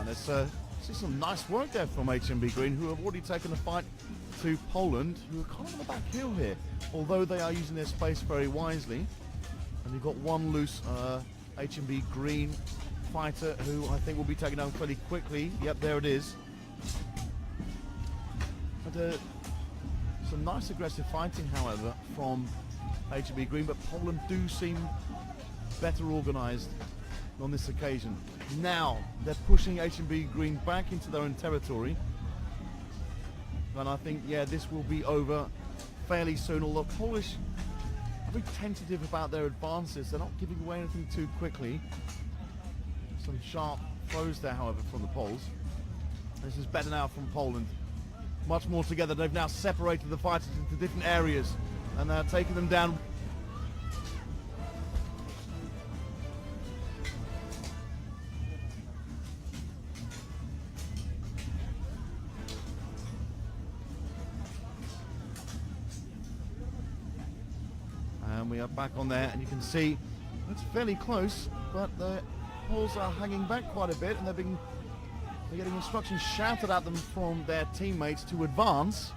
And it's see some nice work there from HMB Green, who have already taken the fight to Poland, who are kind of on the back heel here, although they are using their space very wisely. And you've got one loose HMB Green fighter who I think will be taken down fairly quickly. Yep, there it is. But some nice aggressive fighting, however, from HMB Green, but Poland do seem better organised on this occasion. Now they're pushing HMB Green back into their own territory, and I think, yeah, this will be over fairly soon. Although Polish are very tentative about their advances, they're not giving away anything too quickly. Some sharp throws there, however, from the Poles. This is better now from Poland. Much more together. They've now separated the fighters into different areas, and they're taking them down. And we are back on there, and you can see it's fairly close, but the Poles are hanging back quite a bit, and they're getting instructions shouted at them from their teammates to advance.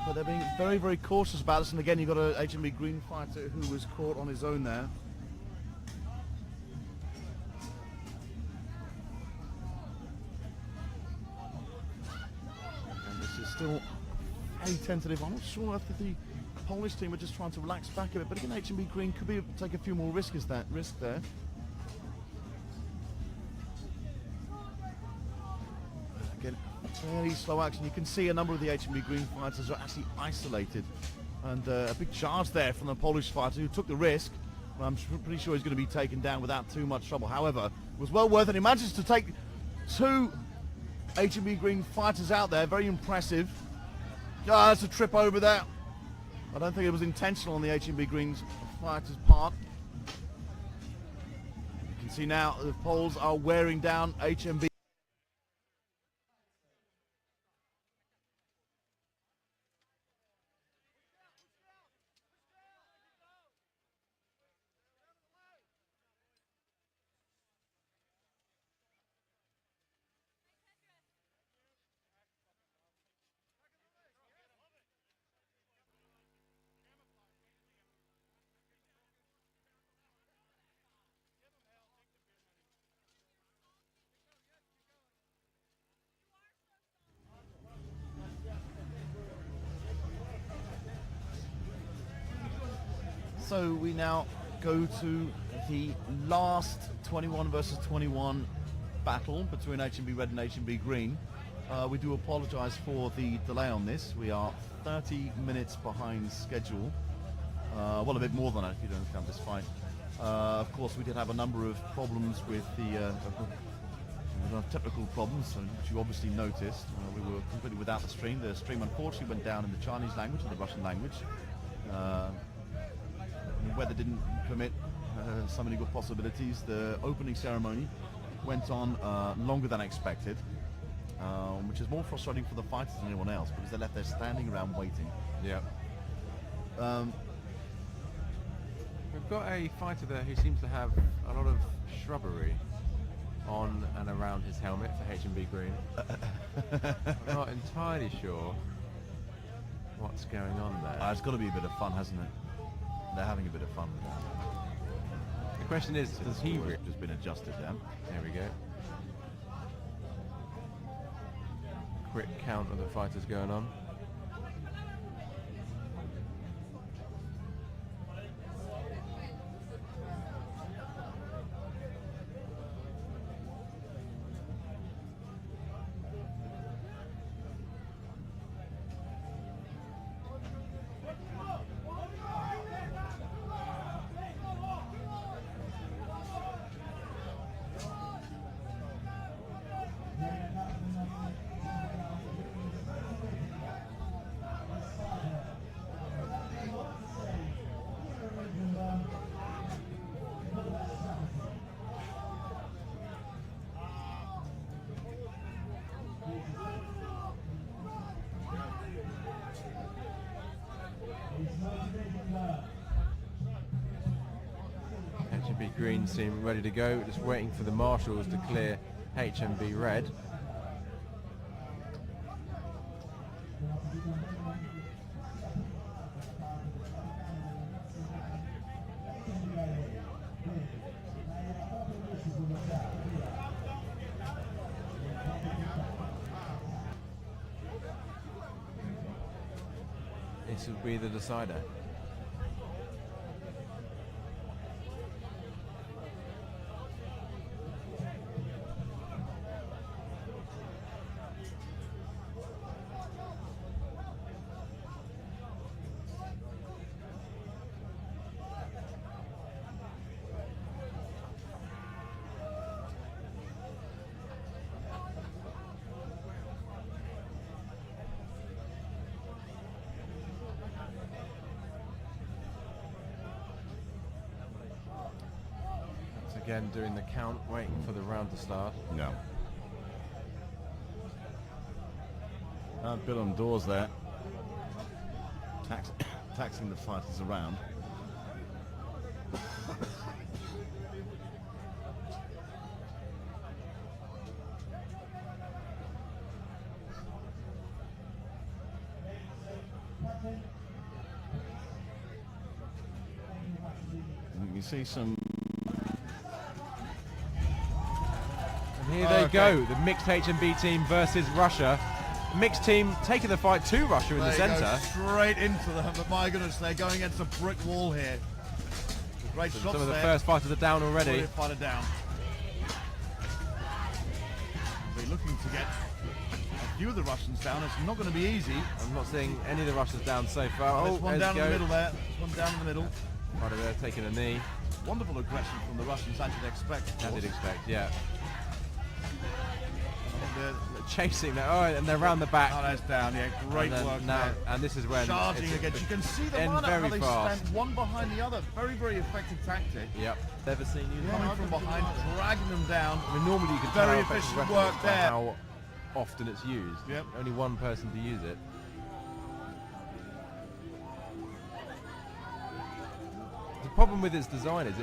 But they're being very, very cautious about this. And again, you've got a HMB Green fighter who was caught on his own there. And this is still very tentative. I'm not sure if the Polish team are just trying to relax back a bit. But again, HMB Green could take a few more risks there. Again, fairly slow action. You can see a number of the HMB Green fighters are actually isolated. And a big charge there from the Polish fighter who took the risk. Well, I'm pretty sure he's going to be taken down without too much trouble. However, it was well worth it. He manages to take two HMB Green fighters out there. Very impressive. That's a trip over there. I don't think it was intentional on the HMB Green's fighter's part. You can see now the Poles are wearing down HMB. So we now go to the last 21 versus 21 battle between HMB Red and HMB Green. We do apologise for the delay on this. We are 30 minutes behind schedule. Well, a bit more than that if you don't count this fight. Of course, we did have a number of problems with the technical problems, which you obviously noticed. We were completely without the stream. The stream unfortunately went down in the Chinese language and the Russian language. The weather didn't permit so many good possibilities. The opening ceremony went on longer than expected, which is more frustrating for the fighters than anyone else because they're left there standing around waiting. Yeah. We've got a fighter there who seems to have a lot of shrubbery on and around his helmet for HMB Green. I'm not entirely sure what's going on there. It's got to be a bit of fun, hasn't it? They're having a bit of fun with that. The question is, does he just been adjusted down? There we go. Quick count of the fighters going on. Green seem ready to go, just waiting for the marshals to clear HMB Red. This will be the decider. Again, doing the count, waiting for the round to start. No. Bill on doors there. Taxing the fighters around. You can see some. Here they go, the mixed HMB team versus Russia. Mixed team taking the fight to Russia in the centre. Straight into them, but my goodness, they're going against a brick wall here. Great shots. Some of the first fighters are down already. Fighter down. They're looking to get a few of the Russians down. It's not going to be easy. I'm not seeing any of the Russians down so far. There's one down in the middle there. There's one down in the middle. Fighter there taking a knee. Wonderful aggression from the Russians, as you'd expect. As you'd expect, yeah. They're chasing that. Oh, and they're round the back. Oh, that's down. Yeah, great work now, there. and this is when charging again. You can see them how they stand one behind the other. Very, very effective tactic. Yep. Never seen you coming from behind, dragging them down. I mean, normally you can very tell efficient work there. How often it's used. Yep. Only one person to use it. The problem with its design is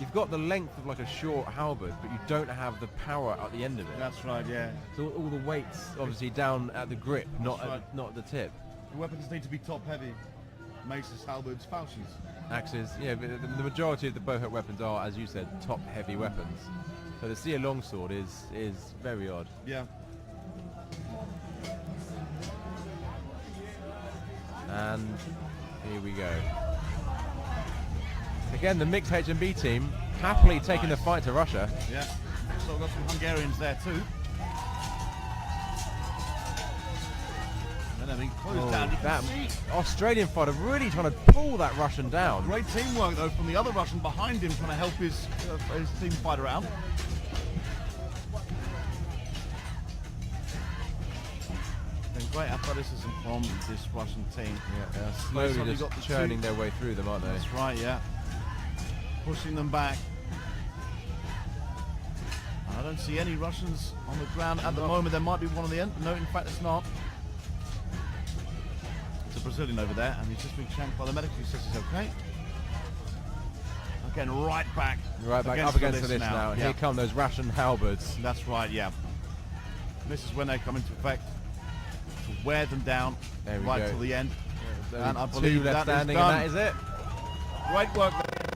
you've got the length of like a short halberd, but you don't have the power at the end of it. That's right, yeah. So all the weight's obviously down at the grip, not at the tip. The weapons need to be top heavy. Maces, halberds, falchions. Axes, yeah, but the majority of the bowhook weapons are, as you said, top heavy weapons. So to see a longsword is very odd. Yeah. And here we go. Again, the mixed HMB team happily taking the fight to Russia. Yeah. So we've got some Hungarians there too. And then being closed down. You can see Australian fighter really trying to pull that Russian down. Great teamwork though from the other Russian behind him, trying to help his team fight around. And great athleticism from this Russian team. Yeah, slowly just churning their way through them, aren't they? That's right, yeah. Pushing them back. I don't see any Russians on the ground at the moment. There might be one on the end. No, in fact, it's not. It's a Brazilian over there, and he's just been shanked by the medic who says he's okay. Again, right back. Right back up against this now. And here come those Russian halberds. That's right, yeah. This is when they come into effect to wear them down right till the end. And I believe that is done. And that is it. Great work there.